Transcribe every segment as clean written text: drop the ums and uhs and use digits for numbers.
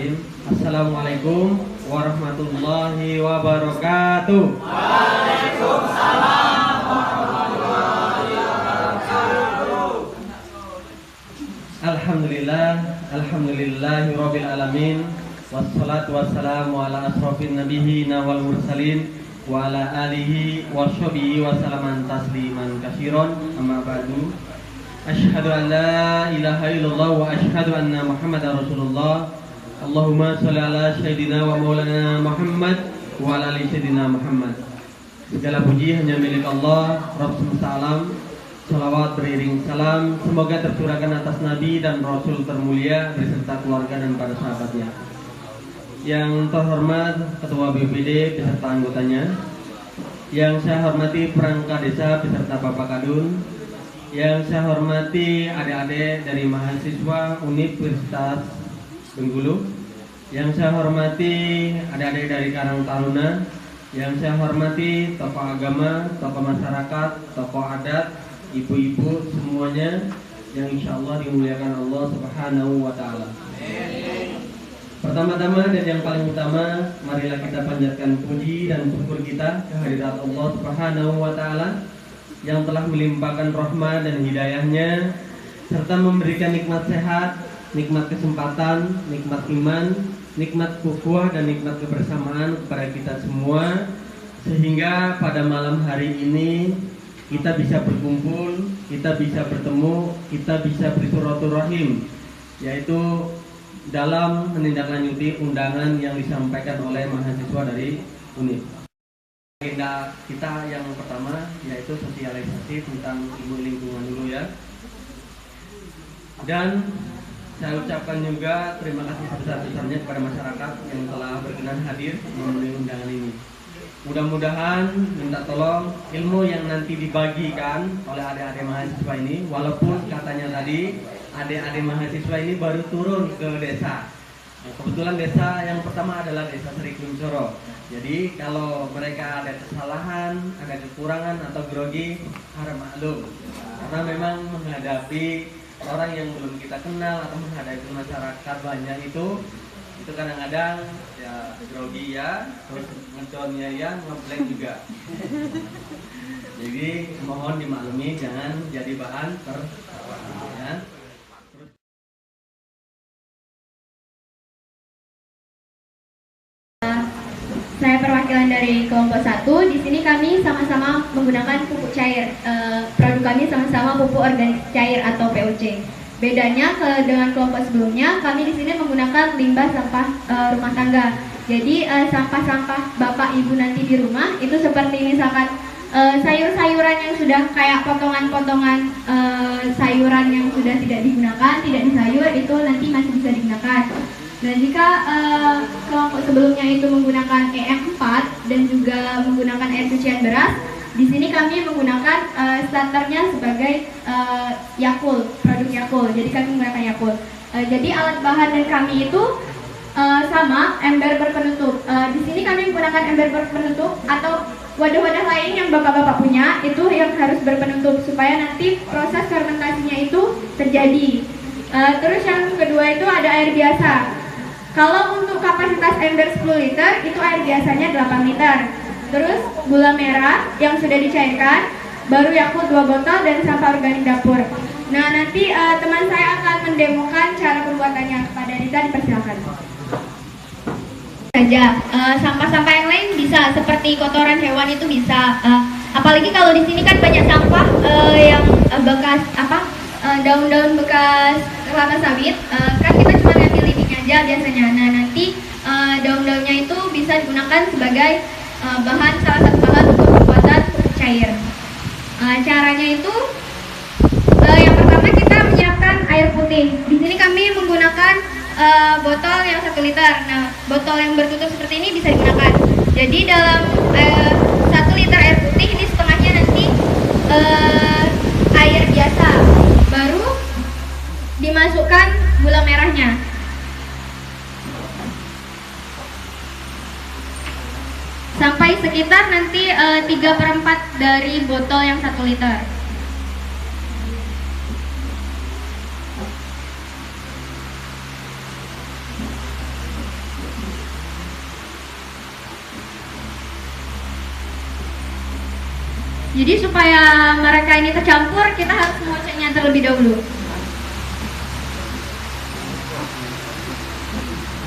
Bismillahirrahmanirrahim. Assalamualaikum warahmatullahi wabarakatuh. Waalaikumsalam warahmatullahi wabarakatuh. Alhamdulillahirabbil alamin. Wassalatu wassalamu ala asrofin nabiyyin wal mursalin wa ala alihi washabihi wa salaman tasliman katsiran. Amma ba'du. Asyhadu an la ilaha illallah wa asyhadu anna Muhammadar Rasulullah. Allahumma sholli ala sayyidina wa maulana Muhammad wa ala ali sayyidina Muhammad. Segala puji hanya milik Allah, Rabb semesta alam. Salawat beriring salam semoga tercurahkan atas Nabi dan Rasul termulia beserta keluarga dan para sahabatnya. Yang terhormat Ketua BPD beserta anggotanya, yang saya hormati perangkat desa beserta Bapak Kadun, yang saya hormati adik-adik dari mahasiswa Universitas Bengkulu, yang saya hormati adik-adik dari Karang Taruna, yang saya hormati tokoh agama, tokoh masyarakat, tokoh adat, ibu-ibu semuanya yang insya Allah dimuliakan Allah Subhanahu wa Ta'ala. Pertama-tama dan yang paling utama, marilah kita panjatkan puji dan syukur kita kehadirat Allah Subhanahu wa Ta'ala yang telah melimpahkan rahmat dan hidayahnya serta memberikan nikmat sehat, nikmat kesempatan, nikmat iman, nikmat ukhuwah dan nikmat kebersamaan kepada kita semua, sehingga pada malam hari ini kita bisa berkumpul, kita bisa bertemu, kita bisa bersilaturahim, yaitu dalam menindaklanjuti undangan yang disampaikan oleh mahasiswa dari UNIF. Agenda kita yang pertama yaitu sosialisasi tentang ilmu lingkungan dulu ya. Dan saya ucapkan juga terima kasih sebesar-besarnya kepada masyarakat yang telah berkenan hadir memenuhi undangan ini. Mudah-mudahan minta tolong ilmu yang nanti dibagikan oleh adik-adik mahasiswa ini, walaupun katanya tadi adik-adik mahasiswa ini baru turun ke desa. Nah, kebetulan desa yang pertama adalah desa Sri Kuncoro. Jadi kalau mereka ada kesalahan, ada kekurangan atau grogi, harap maklum. Karena memang menghadapi orang yang belum kita kenal atau menghadapi masyarakat banyak itu kadang-kadang ya grogi ya, terus ngedonnya ya, ngeblank juga. Jadi mohon dimaklumi, jangan jadi bahan tertawa ya. Saya perwakilan dari kelompok 1. Di sini kami sama-sama menggunakan pupuk cair. Produk kami sama-sama pupuk organik cair atau POC. Bedanya dengan kelompok sebelumnya, kami di sini menggunakan limbah sampah rumah tangga. Jadi sampah-sampah bapak ibu nanti di rumah itu seperti misalkan sayur-sayuran yang sudah kayak potongan-potongan sayuran yang sudah tidak digunakan, tidak disayur, itu nanti masih bisa digunakan. Dan jika kelompok sebelumnya itu menggunakan EM4 dan juga menggunakan air cucian beras, di sini kami menggunakan starternya sebagai Yakult, produk Yakult. Jadi kami menggunakan Yakult. Jadi alat bahan dan kami itu sama ember berpenutup. Di sini kami menggunakan ember berpenutup atau wadah-wadah lain yang bapak-bapak punya itu yang harus berpenutup supaya nanti proses fermentasinya itu terjadi. Terus yang kedua itu ada air biasa. Kalau untuk kapasitas ember 10 liter itu air biasanya 8 liter. Terus gula merah yang sudah dicairkan, baru Yakult 2 botol dan sampah organik dapur. Nah nanti teman saya akan mendemokan cara pembuatannya. Kepada Rita dipersilakan. Saja sampah-sampah yang lain bisa seperti kotoran hewan itu bisa. Apalagi kalau di sini kan banyak sampah yang bekas daun-daun bekas kelapa sawit. Kan kita cuma ngambil ininya aja biasanya. Nah nanti daun-daunnya itu bisa digunakan sebagai salah satu bahan untuk pembuatan pupuk cair. Caranya itu yang pertama kita menyiapkan air putih. Di sini kami menggunakan botol yang 1 liter. Nah, botol yang bertutup seperti ini bisa digunakan. Jadi dalam 1 liter air putih ini setengahnya nanti air biasa. Baru dimasukkan gula merahnya. Sampai sekitar nanti 3/4 dari botol yang 1 liter. Jadi supaya mereka ini tercampur, kita harus mengoceknya terlebih dahulu.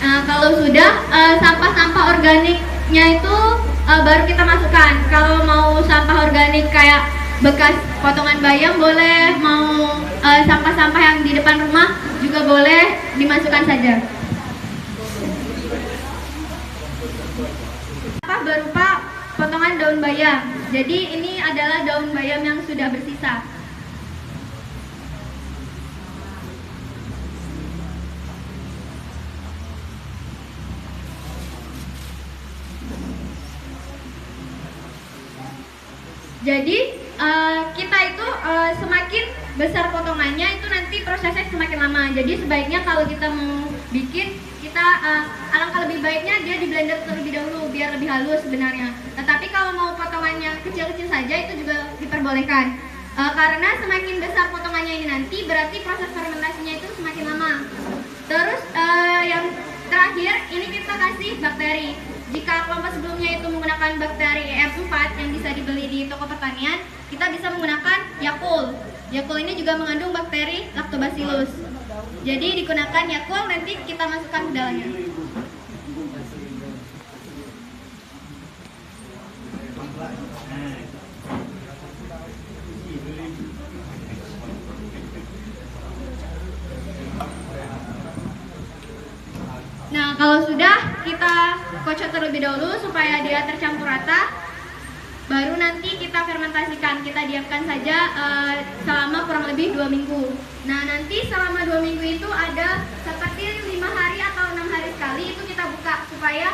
Nah, kalau sudah sampah-sampah organiknya itu baru kita masukkan. Kalau mau sampah organik kayak bekas potongan bayam boleh, mau sampah-sampah yang di depan rumah juga boleh dimasukkan saja. Sampah berupa potongan daun bayam. Jadi ini adalah daun bayam yang sudah bersisa. Jadi kita itu semakin besar potongannya itu nanti prosesnya semakin lama. Jadi sebaiknya kalau kita mau bikin, kita alangkah lebih baiknya dia di blender terlebih dahulu biar lebih halus sebenarnya. Tetapi kalau mau potongannya kecil-kecil saja itu juga diperbolehkan. Karena semakin besar potongannya ini nanti berarti proses fermentasinya itu semakin lama. Terus yang terakhir ini kita kasih bakteri. Jika kelompok sebelumnya itu menggunakan bakteri EM4 yang bisa dibeli di toko pertanian, kita bisa menggunakan Yakult. Yakult ini juga mengandung bakteri Lactobacillus. Jadi digunakan Yakult, nanti kita masukkan ke dalamnya. Nah, kalau sudah kita kocok terlebih dahulu supaya dia tercampur rata, baru nanti kita fermentasikan. Kita diamkan saja selama kurang lebih 2 minggu. Nah, nanti selama 2 minggu itu ada seperti 5 hari atau 6 hari sekali itu kita buka supaya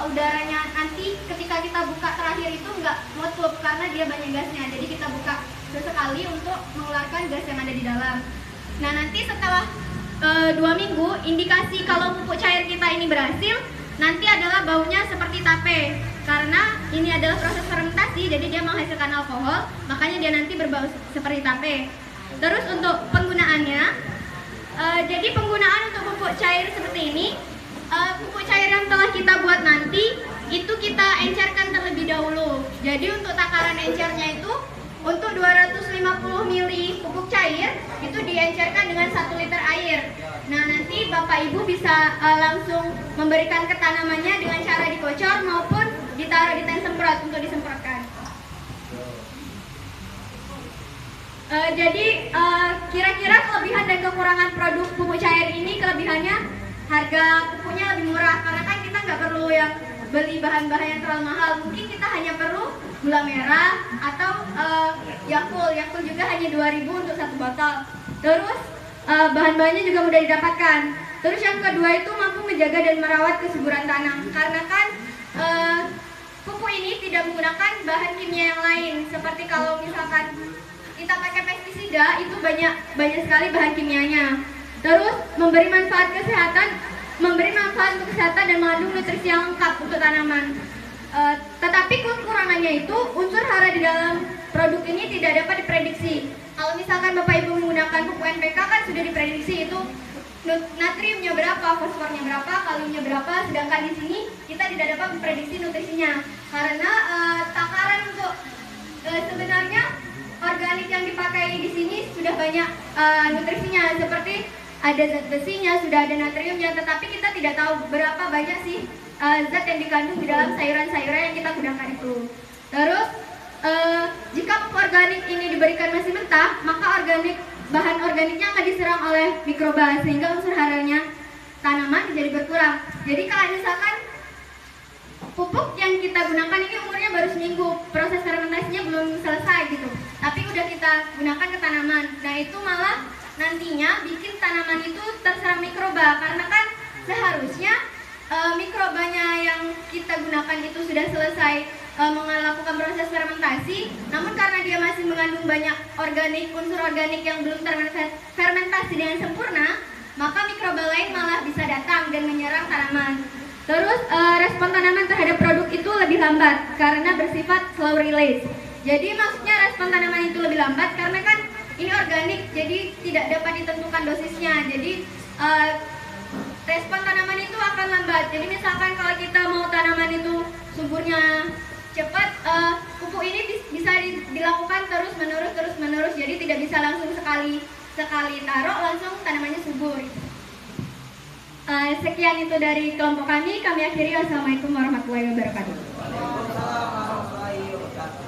udaranya nanti ketika kita buka terakhir itu nggak meletup karena dia banyak gasnya. Jadi kita buka sesekali untuk mengeluarkan gas yang ada di dalam. Nah, nanti setelah 2 minggu, indikasi kalau pupuk cair kita ini berhasil nanti adalah baunya seperti tape. Karena ini adalah proses fermentasi, jadi dia menghasilkan alkohol, makanya dia nanti berbau seperti tape. Terus untuk penggunaannya, jadi penggunaan untuk pupuk cair seperti ini, pupuk cair yang telah kita buat nanti itu kita encerkan terlebih dahulu. Jadi untuk takaran encernya itu untuk 250 ml pupuk cair itu diencerkan dengan 1 liter air. Nah, nanti Bapak Ibu bisa langsung memberikan ke tanamannya dengan cara dikocor maupun ditaruh di tank semprot untuk disemprotkan. Jadi kira-kira kelebihan dan kekurangan produk pupuk cair ini, kelebihannya harga pupuknya lebih murah karena kan kita nggak perlu yang beli bahan-bahan yang terlalu mahal. Mungkin kita hanya perlu gula merah atau Yakult. Yakult juga hanya 2.000 untuk 1 botol. Terus bahan-bahannya juga mudah didapatkan. Terus yang kedua itu mampu menjaga dan merawat kesuburan tanah. Karena kan pupuk ini tidak menggunakan bahan kimia yang lain. Seperti kalau misalkan kita pakai pestisida itu banyak sekali bahan kimianya. Terus memberi manfaat untuk kesehatan dan mengandung nutrisi yang lengkap untuk tanaman. Tetapi kekurangannya itu unsur hara di dalam produk ini tidak dapat diprediksi. Kalau misalkan Bapak Ibu menggunakan pupuk NPK kan sudah diprediksi itu natriumnya berapa, fosfornya berapa, kaliumnya berapa. Sedangkan di sini kita tidak dapat memprediksi nutrisinya karena takaran untuk sebenarnya organik yang dipakai di sini sudah banyak nutrisinya, seperti ada zat besinya, sudah ada natriumnya, tetapi kita tidak tahu berapa banyak sih zat yang dikandung di dalam sayuran-sayuran yang kita gunakan itu. Terus jika pupuk organik ini diberikan masih mentah, maka bahan organiknya akan diserang oleh mikroba sehingga unsur haranya tanaman jadi berkurang. Jadi kalau misalkan pupuk yang kita gunakan ini umurnya baru seminggu, proses fermentasinya belum selesai gitu, tapi udah kita gunakan ke tanaman. Nah, itu malah nantinya bikin tanaman itu terserang mikroba karena kan seharusnya mikrobanya yang kita gunakan itu sudah selesai melakukan proses fermentasi, namun karena dia masih mengandung banyak unsur organik yang belum terfermentasi dengan sempurna, maka mikroba lain malah bisa datang dan menyerang tanaman. Terus respon tanaman terhadap produk itu lebih lambat karena bersifat slow release. Jadi maksudnya respon tanaman itu lebih lambat karena kan ini organik, jadi tidak dapat ditentukan dosisnya. Jadi respon tanaman itu akan lambat. Jadi misalkan kalau kita mau tanaman itu suburnya cepat. Pupuk ini bisa dilakukan terus menerus, jadi tidak bisa langsung sekali taruh langsung tanamannya subur. Sekian itu dari kelompok kami akhiri. Wassalamualaikum warahmatullahi wabarakatuh. Waalaikumsalam warahmatullahi wabarakatuh.